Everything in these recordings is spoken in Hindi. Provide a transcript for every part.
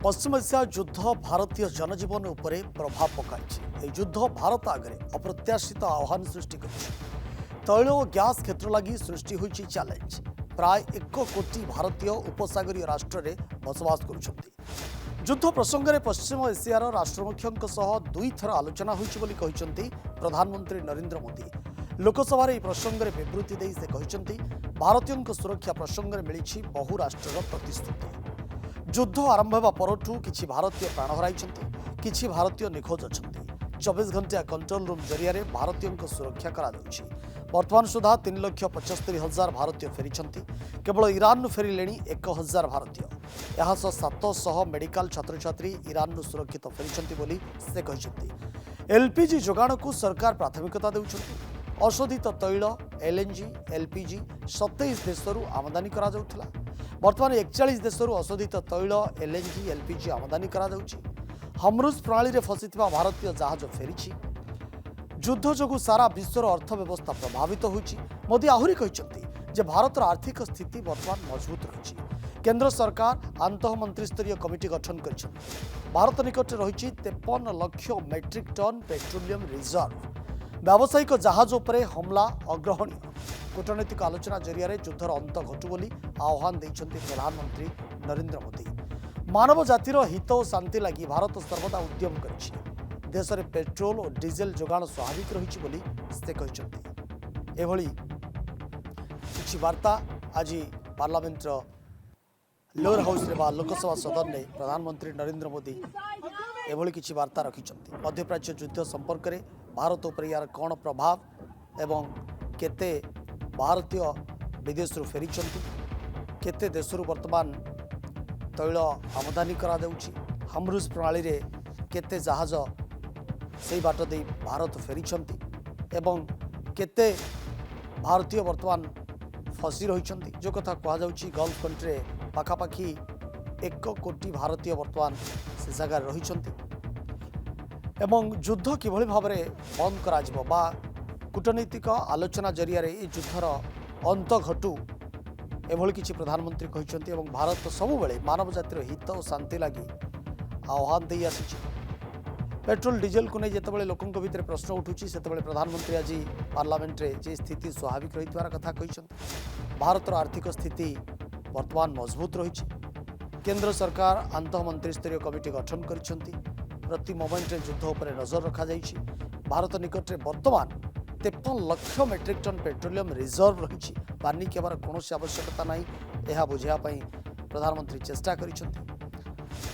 पश्चिम एशिया युद्ध भारतीय जनजीवन उपरे प्रभाव पकाई। युद्ध भारत आगे अप्रत्याशित आह्वान सृष्टि कर तैल और गैस क्षेत्र लगी सृष्टि होइछि चैलेंज। प्राय 1 कोटी भारतीय उपसागरीय राष्ट्र में बसवास कर युद्ध प्रसंग में पश्चिम एशियार राष्ट्रमुख्यों सह 2 थर आलोचना होइछि बोली कहिसंती प्रधानमंत्री नरेंद्र मोदी। लोकसभा यह प्रसंग में विवृत्ति देई से कहिसंती भारतीयों सुरक्षा प्रसंग में मिली बहु राष्ट्र प्रतिश्रुति। युद्ध आरंभ होगा परठू किछि भारतीय प्राण हराई, किछि भारतीय निखोज अच्छा। 24 घंटिया कंट्रोल रूम जरिया भारतीयों सुरक्षा करा जाउछि। वर्तमान सुधा 3,75,000 भारतीय फेरी। केवल ईरान फेरिले 1,000 भारतीय। यह 700 मेडिकल छात्र छात्री ईरान सुरक्षित फेरी बोली से कहते। एलपीजी जोगाण को सरकार प्राथमिकता देउछंती। अशोधित तैल एलएनजी एलपीजी 27 देशरू आमदानी करा जाउथला। वर्तमान 41 देशरू अशोधित तैल एलएनजी एलपीजी आमदानी करा जाउछि। हमरुज प्रणाली रे फसिथिबा भारतीय जहाज फेरिछि। युद्ध जोगु सारा विश्वर अर्थव्यवस्था प्रभावित होइछि। मोदी आहुरी कहिसंती जे भारतर आर्थिक स्थिति वर्तमान मजबूत रहिछि। केंद्र सरकार आंतः मंत्री स्तरीय कमिटी गठन करिसंती। भारत निकट रहिछि 53 lakh metric ton petroleum reserve. व्यावसायिक जहाज उपरे हमला अग्रहणीय। कूटनैतिक आलोचना जरिया युद्धर अंत घटू बोली आह्वान देइछंती प्रधानमंत्री नरेंद्र मोदी। मानव जातिर हित और शांति लगी भारत सर्वदा उद्यम करिछि। देश में पेट्रोल और डीजेल जोगाण स्वाभाविक रहिछि बोली से कहिसंती। एभली किछि वार्ता आज पार्लियामेंट लोअर हाउस रे बा लोकसभा सदन में प्रधानमंत्री नरेंद्र मोदी एभली किछि वार्ता रखिछंती। मध्यप्राच्य युद्ध संपर्क में भारत उपर यार कौन प्रभाव एवं केते भारतीय विदेश फेरी केते देशरू वर्तमान तैल आमदानी करा जाउछि। हमरुज प्रणाली रे केते जहाज से बाट दे भारत फेरी एवं केते भारतीय वर्तमान फसी रही। जो कथा कह जाउछि गल्फ कंट्री पाखापाखि 1 कोटी भारतीय वर्तमान से जगह रही। एवं युद्ध किभली भाव में बंद करा बा कूटनैतिक आलोचना जरिया युद्धर अंत घटू एभली किछि प्रधानमंत्री कहिसंती। एवं भारत सबुबले मानव जातिर हित और शांति लगी आह्वान दे आसी। पेट्रोल डीजेल को नहीं जितेबाला लोकों भितर प्रश्न उठुची से प्रधानमंत्री आज पार्लियामेंट रे जे स्थिति स्वाभाविक रही कथा कहिसंती। भारतर आर्थिक स्थिति वर्तमान मजबूत रही। केंद्र सरकार आंतः मंत्री स्तरीय कमिटी गठन करिसंती। प्रति मोमेंट रे युद्ध उपर नजर रखा जाइछि। भारत निकट में वर्तमान 53 lakh metric ton petroleum reserve रही। पानी केबार कौन आवश्यकता ना यह बुझापी प्रधानमंत्री चेष्टा करिसंती।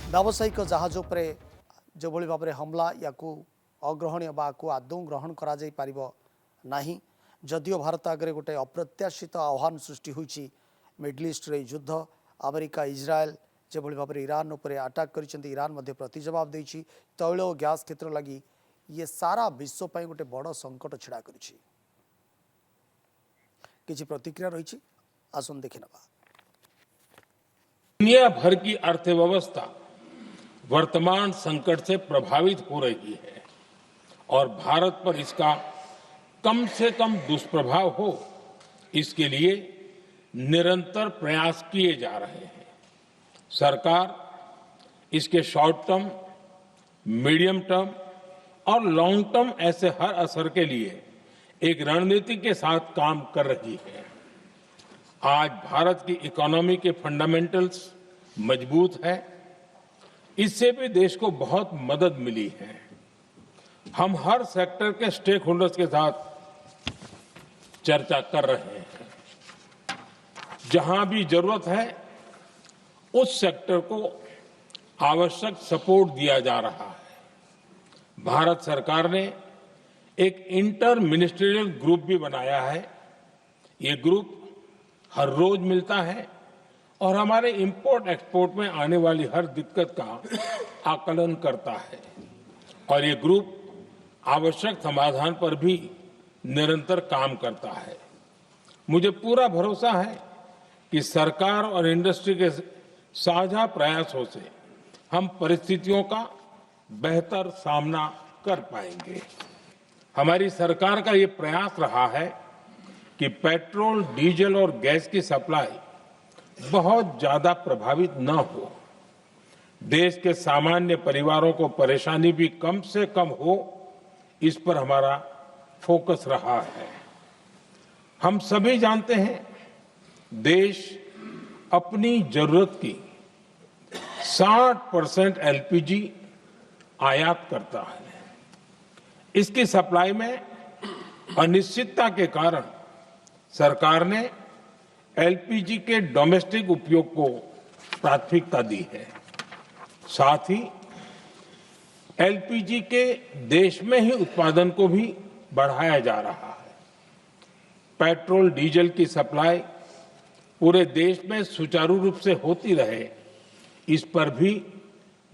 व्यावसायिक जहाज उपरे जो भाव में हमला या अग्रहणीय आदौ ग्रहण करा जाई पारिबो नाही। जदियो भारत आगे गोटे अप्रत्याशित आह्वान सृष्टि होइछि। मिडल ईस्ट रे युद्ध अमेरिका इजराइल जो भाव में ईरान उपरे अटैक करिसेंती। ईरान मध्य प्रतिजवाब देइछि। तैल और गैस क्षेत्र लगी ये सारा विश्व पर गोटे बड़ संकट छिड़ा करिछि। किछि प्रतिक्रिया रही आसन देखि नबा। दुनिया भर की अर्थव्यवस्था वर्तमान संकट से प्रभावित हो रही है और भारत पर इसका कम से कम दुष्प्रभाव हो, इसके लिए निरंतर प्रयास किए जा रहे हैं। सरकार इसके शॉर्ट टर्म, मीडियम टर्म और लॉन्ग टर्म ऐसे हर असर के लिए एक रणनीति के साथ काम कर रही है। आज भारत की इकोनॉमी के फंडामेंटल्स मजबूत है। इससे भी देश को बहुत मदद मिली है। हम हर सेक्टर के स्टेक होल्डर्स के साथ चर्चा कर रहे हैं। जहां भी जरूरत है उस सेक्टर को आवश्यक सपोर्ट दिया जा रहा है। भारत सरकार ने एक इंटर मिनिस्ट्रियल ग्रुप भी बनाया है। ये ग्रुप हर रोज मिलता है और हमारे इंपोर्ट एक्सपोर्ट में आने वाली हर दिक्कत का आकलन करता है और ये ग्रुप आवश्यक समाधान पर भी निरंतर काम करता है। मुझे पूरा भरोसा है कि सरकार और इंडस्ट्री के साझा प्रयासों से हम परिस्थितियों का बेहतर सामना कर पाएंगे। हमारी सरकार का ये प्रयास रहा है कि पेट्रोल, डीजल और गैस की सप्लाई बहुत ज्यादा प्रभावित न हो, देश के सामान्य परिवारों को परेशानी भी कम से कम हो, इस पर हमारा फोकस रहा है। हम सभी जानते हैं, देश अपनी जरूरत की 60% एलपीजी आयात करता है। इसकी सप्लाई में अनिश्चितता के कारण सरकार ने एलपीजी के डोमेस्टिक उपयोग को प्राथमिकता दी है। साथ ही एलपीजी के देश में ही उत्पादन को भी बढ़ाया जा रहा है। पेट्रोल, डीजल की सप्लाई पूरे देश में सुचारू रूप से होती रहे, इस पर भी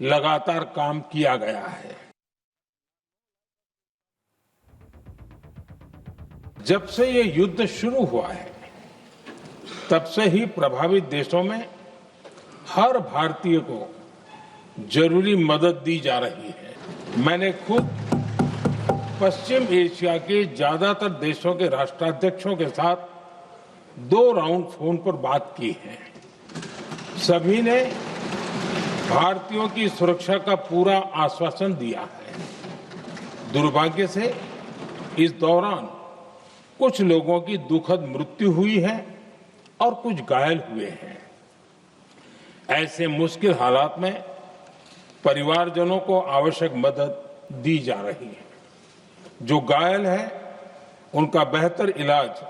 लगातार काम किया गया है। जब से ये युद्ध शुरू हुआ है, तब से ही प्रभावित देशों में हर भारतीय को जरूरी मदद दी जा रही है। मैंने खुद पश्चिम एशिया के ज्यादातर देशों के राष्ट्राध्यक्षों के साथ 2 राउंड फोन पर बात की है। सभी ने भारतीयों की सुरक्षा का पूरा आश्वासन दिया है। दुर्भाग्य से इस दौरान कुछ लोगों की दुखद मृत्यु हुई है और कुछ घायल हुए हैं। ऐसे मुश्किल हालात में परिवारजनों को आवश्यक मदद दी जा रही है। जो घायल है, उनका बेहतर इलाज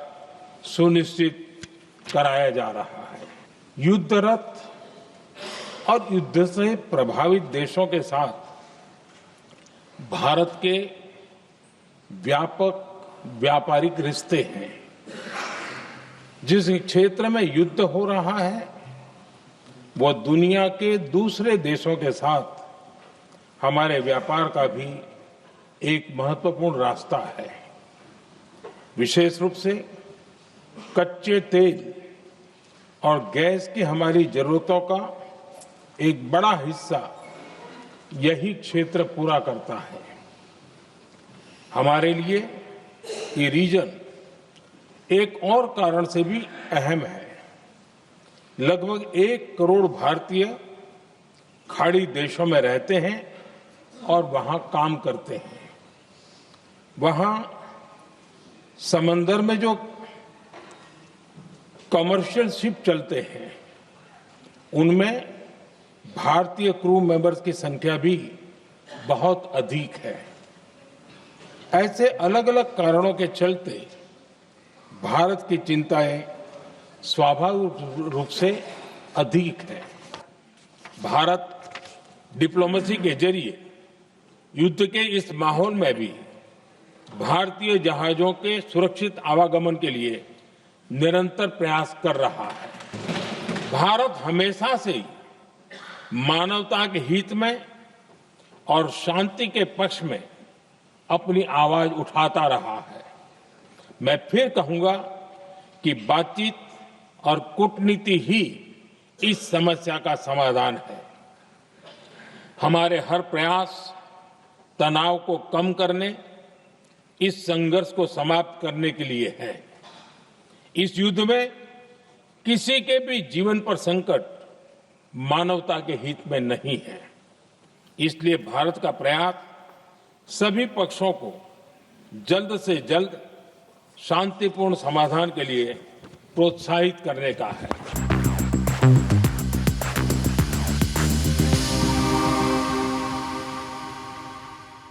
सुनिश्चित कराया जा रहा है। युद्धरत और युद्ध से प्रभावित देशों के साथ भारत के व्यापक व्यापारिक रिश्ते हैं। जिस क्षेत्र में युद्ध हो रहा है, वो दुनिया के दूसरे देशों के साथ हमारे व्यापार का भी एक महत्वपूर्ण रास्ता है। विशेष रूप से कच्चे तेल और गैस की हमारी जरूरतों का एक बड़ा हिस्सा यही क्षेत्र पूरा करता है। हमारे लिए ये रीजन एक और कारण से भी अहम है। लगभग 1 करोड़ भारतीय खाड़ी देशों में रहते हैं और वहां काम करते हैं। वहां समंदर में जो कमर्शियल शिप चलते हैं, उनमें भारतीय क्रू मेंबर्स की संख्या भी बहुत अधिक है। ऐसे अलग अलग कारणों के चलते भारत की चिंताएं स्वाभाविक रूप से अधिक है। भारत डिप्लोमेसी के जरिए युद्ध के इस माहौल में भी भारतीय जहाजों के सुरक्षित आवागमन के लिए निरंतर प्रयास कर रहा है। भारत हमेशा से ही मानवता के हित में और शांति के पक्ष में अपनी आवाज उठाता रहा है। मैं फिर कहूंगा कि बातचीत और कूटनीति ही इस समस्या का समाधान है। हमारे हर प्रयास तनाव को कम करने, इस संघर्ष को समाप्त करने के लिए है। इस युद्ध में किसी के भी जीवन पर संकट मानवता के हित में नहीं है। इसलिए भारत का प्रयास सभी पक्षों को जल्द से जल्द शांतिपूर्ण समाधान के लिए प्रोत्साहित करने का है।